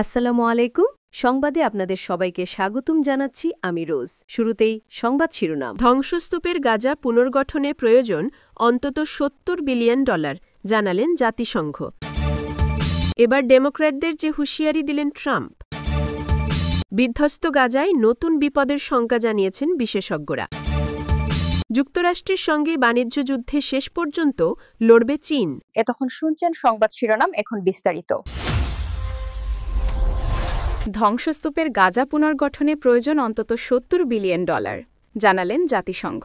আসসালামু আলাইকুম। সংবাদে আপনাদের সবাইকে স্বাগতম জানাচ্ছি আমি রোজ। শুরুতেই সংবাদ শিরোনাম। ধ্বংসস্তূপের গাজা পুনর্গঠনে প্রয়োজন অন্তত $70 বিলিয়ন, জানালেন জাতিসংঘ। এবার ডেমোক্র্যাটদের যে হুঁশিয়ারি দিলেন ট্রাম্প। বিধ্বস্ত গাজায় নতুন বিপদের শঙ্কা জানিয়েছেন বিশেষজ্ঞরা। যুক্তরাষ্ট্রের সঙ্গে বাণিজ্য যুদ্ধে শেষ পর্যন্ত লড়বে চীন। এতক্ষণ শুনছেন সংবাদ শিরোনাম, এখন বিস্তারিত। ধ্বংসস্তূপের গাজা পুনর্গঠনে প্রয়োজন অন্তত $70 বিলিয়ন, জানালেন জাতিসংঘ।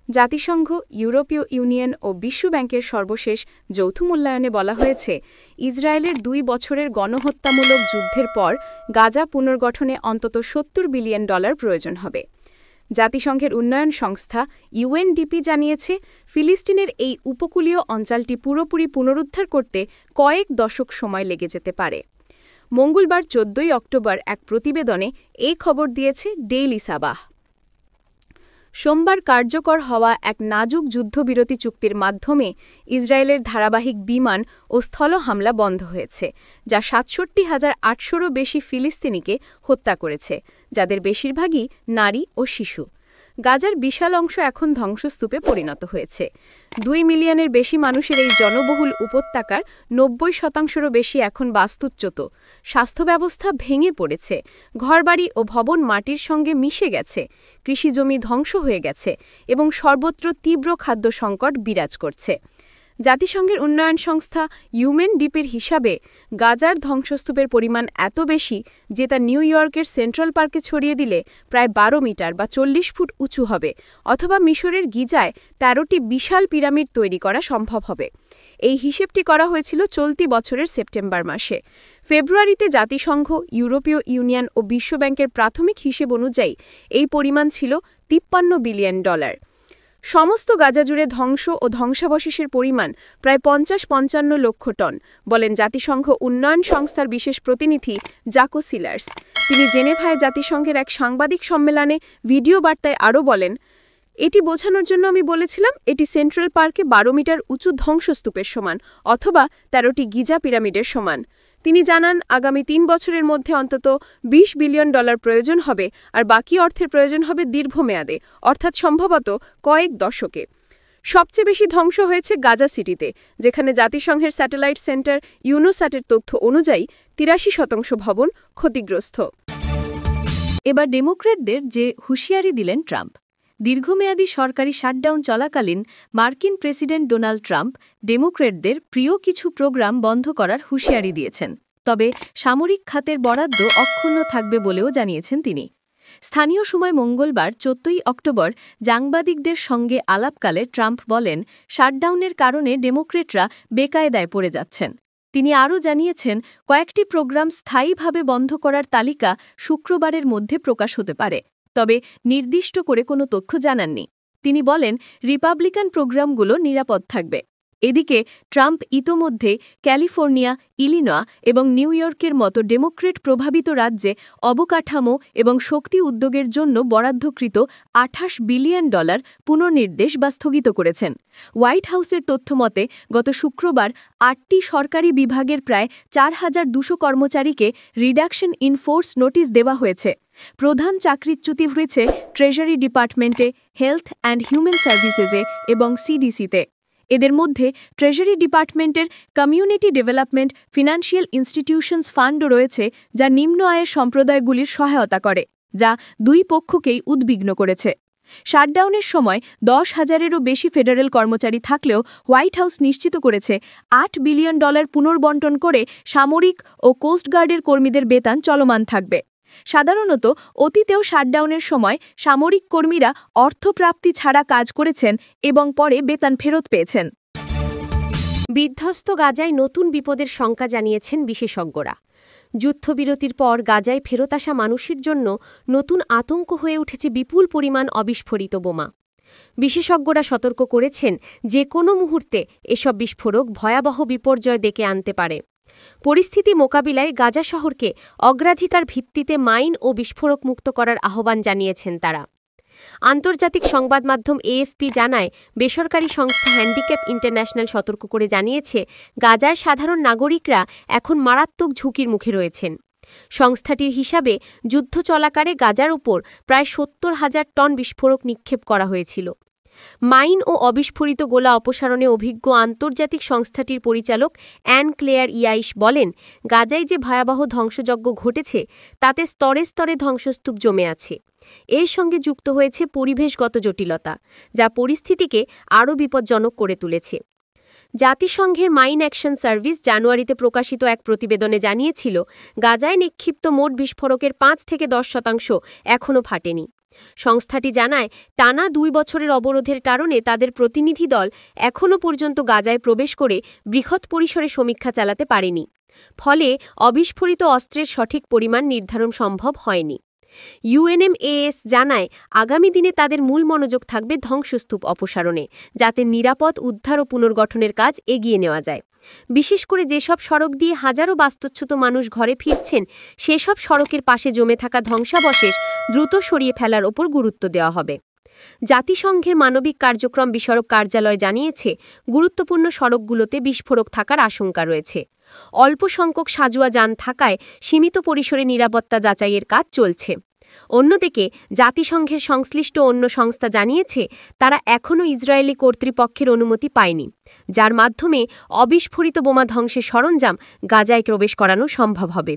জাতিসংঘ, ইউরোপীয় ইউনিয়ন ও বিশ্বব্যাংকের সর্বশেষ যৌথ মূল্যায়নে বলা হয়েছে, ইসরায়েলের 2 বছরের গণহত্যামূলক যুদ্ধের পর গাজা পুনর্গঠনে অন্তত $70 বিলিয়ন প্রয়োজন হবে। জাতিসংঘের উন্নয়ন সংস্থা ইউএনডিপি জানিয়েছে, ফিলিস্তিনের এই উপকূলীয় অঞ্চলটি পুরোপুরি পুনরুদ্ধার করতে কয়েক দশক সময় লেগে যেতে পারে। মঙ্গলবার 14 অক্টোবর এক প্রতিবেদনে এই খবর দিয়েছে ডেইলি সাবাহ। সোমবার কার্যকর হওয়া এক নাজুক যুদ্ধবিরতি চুক্তির মাধ্যমে ইসরায়েলের ধারাবাহিক বিমান ও স্থল হামলা বন্ধ হয়েছে, যা ৬৭,৮০০রও বেশি ফিলিস্তিনিকে হত্যা করেছে, যাদের বেশিরভাগই নারী ও শিশু। গাজার বিশাল অংশ এখন ধ্বংসস্তূপে পরিণত হয়েছে। 2 মিলিয়নের বেশি মানুষের এই জনবহুল উপত্যকার 90%রও বেশি এখন বাস্তুচ্যুত। স্বাস্থ্য ব্যবস্থা ভেঙে পড়েছে, ঘরবাড়ি ও ভবন মাটির সঙ্গে মিশে গেছে, কৃষিজমি ধ্বংস হয়ে গেছে এবং সর্বত্র তীব্র খাদ্য সংকট বিরাজ করছে। জাতিসংঘের উন্নয়ন সংস্থা ইউএনডিপির হিসাবে গাজার ধ্বংসস্তূপের পরিমাণ এত বেশি যে তা নিউ ইয়র্কের সেন্ট্রাল পার্কে ছড়িয়ে দিলে প্রায় 12 মিটার বা 40 ফুট উঁচু হবে, অথবা মিশরের গিজায় 13টি বিশাল পিরামিড তৈরি করা সম্ভব হবে। এই হিসেবটি করা হয়েছিল চলতি বছরের সেপ্টেম্বর মাসে। ফেব্রুয়ারিতে জাতিসংঘ, ইউরোপীয় ইউনিয়ন ও বিশ্বব্যাংকের প্রাথমিক হিসেব অনুযায়ী এই পরিমাণ ছিল $53 বিলিয়ন। সমস্ত গাজা জুড়ে ধ্বংস ও ধ্বংসাবশেষের পরিমাণ প্রায় 50-55 লক্ষ টন, বলেন জাতিসংঘ উন্নয়ন সংস্থার বিশেষ প্রতিনিধি জাকো সিলার্স। তিনি জেনেভায় জাতিসংঘের এক সাংবাদিক সম্মেলনে ভিডিও বার্তায় আরও বলেন, এটি বোঝানোর জন্য আমি বলেছিলাম এটি সেন্ট্রাল পার্কে 12 মিটার উঁচু ধ্বংসস্তূপের সমান, অথবা 13টি গিজা পিরামিডের সমান। তিনি জানান, আগামী 3 বছরের মধ্যে অন্তত $20 বিলিয়ন প্রয়োজন হবে, আর বাকি অর্থের প্রয়োজন হবে দীর্ঘমেয়াদে, অর্থাৎ সম্ভবত কয়েক দশকে। সবচেয়ে বেশি ধ্বংস হয়েছে গাজা সিটিতে, যেখানে জাতিসংঘের স্যাটেলাইট সেন্টার ইউনোস্যাটের তথ্য অনুযায়ী 83% ভবন ক্ষতিগ্রস্ত। এবার ডেমোক্র্যাটদের যে হুঁশিয়ারি দিলেন ট্রাম্প। দীর্ঘমেয়াদী সরকারি শাটডাউন চলাকালীন মার্কিন প্রেসিডেন্ট ডোনাল্ড ট্রাম্প ডেমোক্র্যাটদের প্রিয় কিছু প্রোগ্রাম বন্ধ করার হুঁশিয়ারি দিয়েছেন, তবে সামরিক খাতের বরাদ্দ অক্ষুণ্ণ থাকবে বলেও জানিয়েছেন তিনি। স্থানীয় সময় মঙ্গলবার 14 অক্টোবর সাংবাদিকদের সঙ্গে আলাপকালে ট্রাম্প বলেন, শাটডাউনের কারণে ডেমোক্র্যাটরা বেকায়দায় পড়ে যাচ্ছেন। তিনি আরও জানিয়েছেন, কয়েকটি প্রোগ্রাম স্থায়ীভাবে বন্ধ করার তালিকা শুক্রবারের মধ্যে প্রকাশ হতে পারে, তবে নির্দিষ্ট করে কোনো তথ্য জানাননি। তিনি বলেন, রিপাবলিকান প্রোগ্রামগুলো নিরাপদ থাকবে। এদিকে ট্রাম্প ইতোমধ্যে ক্যালিফোর্নিয়া, ইলিনয় এবং নিউ ইয়র্কের মতো ডেমোক্রেট প্রভাবিত রাজ্যে অবকাঠামো এবং শক্তি উদ্যোগের জন্য বরাদ্দকৃত $28 বিলিয়ন পুনর্নির্দেশ বা স্থগিত করেছেন। হোয়াইট হাউসের তথ্যমতে গত শুক্রবার 8টি সরকারি বিভাগের প্রায় 4,200 কর্মচারীকে রিডাকশন ইন ফোর্স নোটিশ দেওয়া হয়েছে। প্রধান চাকরিচ্যুতি হয়েছে ট্রেজারি ডিপার্টমেন্টে, হেলথ অ্যান্ড হিউম্যান সার্ভিসেসে এবং সিডিসিতে। এদের মধ্যে ট্রেজারি ডিপার্টমেন্টের কমিউনিটি ডেভেলপমেন্ট ফিনান্সিয়াল ইনস্টিটিউশনস ফান্ডও রয়েছে, যা নিম্ন আয়ের সম্প্রদায়গুলির সহায়তা করে, যা 2 পক্ষকেই উদ্বিগ্ন করেছে। শাটডাউনের সময় 10,000-এরও বেশি ফেডারেল কর্মচারী থাকলেও হোয়াইট হাউস নিশ্চিত করেছে $8 বিলিয়ন পুনর্বণ্টন করে সামরিক ও কোস্টগার্ডের কর্মীদের বেতন চলমান থাকবে। সাধারণত অতীতেও শাটডাউনের সময় সামরিক কর্মীরা অর্থপ্রাপ্তি ছাড়া কাজ করেছেন এবং পরে বেতন ফেরত পেয়েছেন। বিধ্বস্ত গাজায় নতুন বিপদের শঙ্কা জানিয়েছেন বিশেষজ্ঞরা। যুদ্ধবিরতির পর গাজায় ফেরত আসা মানুষের জন্য নতুন আতঙ্ক হয়ে উঠেছে বিপুল পরিমাণ অবিস্ফোরিত বোমা। বিশেষজ্ঞরা সতর্ক করেছেন, যে কোনো মুহূর্তে এসব বিস্ফোরক ভয়াবহ বিপর্যয় ডেকে আনতে পারে। পরিস্থিতি মোকাবিলায় গাজা শহরকে অগ্রাধিকার ভিত্তিতে মাইন ও বিস্ফোরক মুক্ত করার আহ্বান জানিয়েছেন তারা। আন্তর্জাতিক সংবাদ মাধ্যম এএফপি জানায়, বেসরকারি সংস্থা হ্যান্ডিক্যাপ ইন্টারন্যাশনাল সতর্ক করে জানিয়েছে, গাজার সাধারণ নাগরিকরা এখন মারাত্মক ঝুঁকির মুখে রয়েছেন। সংস্থাটির হিসাবে যুদ্ধ চলাকালে গাজার উপর প্রায় ৭০,০০০ টন বিস্ফোরক নিক্ষেপ করা হয়েছিল। মাইন ও অবিস্ফোরিত গোলা অপসারণে অভিজ্ঞ আন্তর্জাতিক সংস্থাটির পরিচালক অ্যান ক্লেয়ার ইয়াইশ বলেন, গাজায় যে ভয়াবহ ধ্বংসযজ্ঞ ঘটেছে তাতে স্তরে স্তরে ধ্বংসস্তূপ জমে আছে। এর সঙ্গে যুক্ত হয়েছে পরিবেশগত জটিলতা, যা পরিস্থিতিকে আরও বিপজ্জনক করে তুলেছে। জাতিসংঘের মাইন অ্যাকশন সার্ভিস জানুয়ারিতে প্রকাশিত এক প্রতিবেদনে জানিয়েছিল, গাজায় নিক্ষিপ্ত মোট বিস্ফোরকের ৫ থেকে ১০% এখনও ফাটেনি। সংস্থাটি জানায়, টানা ২ বছরের অবরোধের কারণে তাদের প্রতিনিধি দল এখনও পর্যন্ত গাজায় প্রবেশ করে বৃহৎ পরিসরে সমীক্ষা চালাতে পারেনি। ফলে অবিস্ফোরিত অস্ত্রের সঠিক পরিমাণ নির্ধারণ সম্ভব হয়নি। UNMAS জানায়, আগামী দিনে তাদের মূল মনোযোগ থাকবে ধ্বংসস্তূপ অপসারণে, যাতে নিরাপদ উদ্ধার ও পুনর্গঠনের কাজ এগিয়ে নেওয়া যায়। বিশেষ করে যেসব সড়ক দিয়ে হাজারো বাস্তুচ্যুত মানুষ ঘরে ফিরছেন, সেসব সড়কের পাশে জমে থাকা ধ্বংসাবশেষ দ্রুত সরিয়ে ফেলার ওপর গুরুত্ব দেওয়া হবে। জাতিসংঘের মানবিক কার্যক্রম বিষয়ক কার্যালয় জানিয়েছে, গুরুত্বপূর্ণ সড়কগুলোতে বিস্ফোরক থাকার আশঙ্কা রয়েছে। অল্প সংখ্যক সাজুয়া যান থাকায় সীমিত পরিসরে নিরাপত্তা যাচাইয়ের কাজ চলছে। অন্যদিকে জাতিসংঘের সংশ্লিষ্ট অন্য সংস্থা জানিয়েছে, তারা এখনও ইসরায়েলি কর্তৃপক্ষের অনুমতি পায়নি, যার মাধ্যমে অবিস্ফোরিত বোমা ধ্বংসের সরঞ্জাম গাজায় প্রবেশ করানো সম্ভব হবে।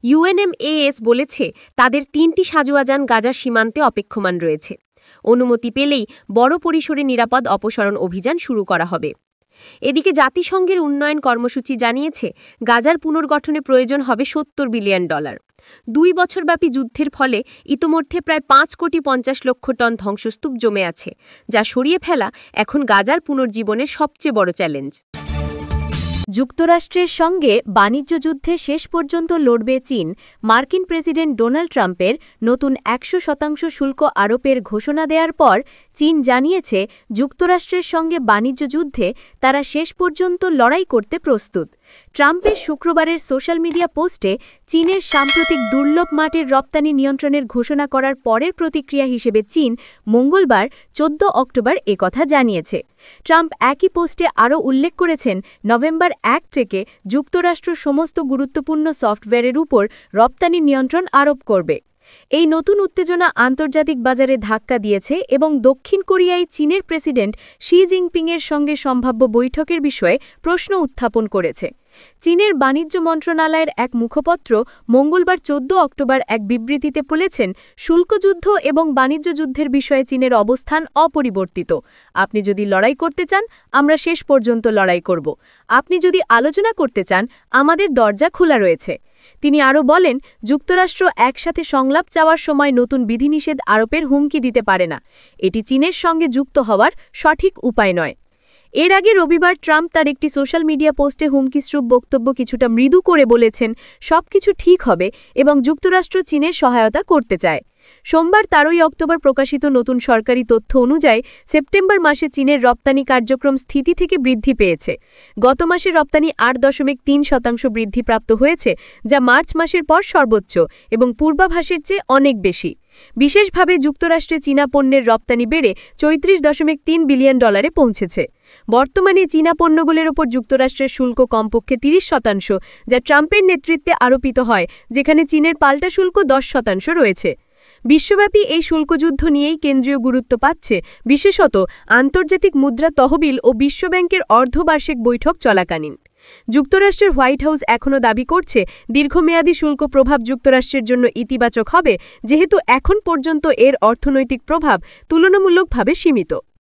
UNMAS বলেছে, তাদের ৩টি সাজুয়া যান গাজার সীমান্তে অপেক্ষমান রয়েছে। অনুমতি পেলেই বড় পরিসরে নিরাপদ অপসারণ অভিযান শুরু করা হবে। এদিকে জাতিসংঘের উন্নয়ন কর্মসূচি জানিয়েছে, গাজার পুনর্গঠনে প্রয়োজন হবে $৭০ বিলিয়ন। ২ বছরব্যাপী যুদ্ধের ফলে ইতোমধ্যে প্রায় ৫,৫০,০০,০০০ টন ধ্বংসস্তূপ জমে আছে, যা সরিয়ে ফেলা এখন গাজার পুনর্জীবনের সবচেয়ে বড় চ্যালেঞ্জ। যুক্তরাষ্ট্রের সঙ্গে বাণিজ্য যুদ্ধে শেষ পর্যন্ত লড়বে চীন। মার্কিন প্রেসিডেন্ট ডোনাল্ড ট্রাম্পের নতুন ১০০% শুল্ক আরোপের ঘোষণা দেওয়ার পর চীন জানিয়েছে, যুক্তরাষ্ট্রের সঙ্গে বাণিজ্য যুদ্ধে তারা শেষ পর্যন্ত লড়াই করতে প্রস্তুত। ট্রাম্পের শুক্রবারের সোশ্যাল মিডিয়া পোস্টে চীনের সাম্প্রতিক দুর্লভ মাটির রপ্তানি নিয়ন্ত্রণের ঘোষণা করার পরের প্রতিক্রিয়া হিসেবে চীন মঙ্গলবার ১৪ অক্টোবর একথা জানিয়েছে। ট্রাম্প একই পোস্টে আরও উল্লেখ করেছেন, নভেম্বর ১ থেকে যুক্তরাষ্ট্র সমস্ত গুরুত্বপূর্ণ সফটওয়্যারের উপর রপ্তানি নিয়ন্ত্রণ আরোপ করবে। এই নতুন উত্তেজনা আন্তর্জাতিক বাজারে ধাক্কা দিয়েছে এবং দক্ষিণ কোরিয়ায় চীনের প্রেসিডেন্ট শি জিনপিংয়ের সঙ্গে সম্ভাব্য বৈঠকের বিষয়ে প্রশ্ন উত্থাপন করেছে। চীনের বাণিজ্য মন্ত্রণালয়ের এক মুখপত্র মঙ্গলবার ১৪ অক্টোবর এক বিবৃতিতে বলেছেন, শুল্কযুদ্ধ এবং বাণিজ্য যুদ্ধের বিষয়ে চীনের অবস্থান অপরিবর্তিত। আপনি যদি লড়াই করতে চান, আমরা শেষ পর্যন্ত লড়াই করব। আপনি যদি আলোচনা করতে চান, আমাদের দরজা খোলা রয়েছে। তিনি আরও বলেন, যুক্তরাষ্ট্র একসাথে সংলাপ চাওয়ার সময় নতুন বিধিনিষেধ আরোপের হুমকি দিতে পারে না। এটি চীনের সঙ্গে যুক্ত হওয়ার সঠিক উপায় নয়। এর আগে রবিবার ট্রাম্প তার একটি সোশ্যাল মিডিয়া পোস্টে হুমকিস্বরূপ বক্তব্য কিছুটা মৃদু করে বলেছেন, সবকিছু ঠিক হবে এবং যুক্তরাষ্ট্র চীনের সহায়তা করতে চায়। সোমবার ১৩ অক্টোবর প্রকাশিত নতুন সরকারি তথ্য অনুযায়ী সেপ্টেম্বর মাসে চীনের রপ্তানি কার্যক্রম স্থিতি থেকে বৃদ্ধি পেয়েছে। গত মাসে রপ্তানি ৮.৩% বৃদ্ধিপ্রাপ্ত হয়েছে, যা মার্চ মাসের পর সর্বোচ্চ এবং পূর্বাভাসের চেয়ে অনেক বেশি। বিশেষভাবে যুক্তরাষ্ট্রে চীনা পণ্যের রপ্তানি বেড়ে $৩৪.৩ বিলিয়ন পৌঁছেছে। বর্তমানে চীনা পণ্যগুলোর ওপর যুক্তরাষ্ট্রের শুল্ক কমপক্ষে ৩০%, যা ট্রাম্পের নেতৃত্বে আরোপিত হয়, যেখানে চীনের পাল্টা শুল্ক ১০% রয়েছে। বিশ্বব্যাপী এই শুল্কযুদ্ধ নিয়েই কেন্দ্রীয় গুরুত্ব পাচ্ছে, বিশেষত আন্তর্জাতিক মুদ্রা তহবিল ও বিশ্বব্যাংকের অর্ধবার্ষিক বৈঠক চলাকালীন। যুক্তরাষ্ট্রের হোয়াইট হাউস এখনও দাবি করছে, দীর্ঘমেয়াদী শুল্ক প্রভাব যুক্তরাষ্ট্রের জন্য ইতিবাচক হবে, যেহেতু এখন পর্যন্ত এর অর্থনৈতিক প্রভাব তুলনামূলকভাবে সীমিত।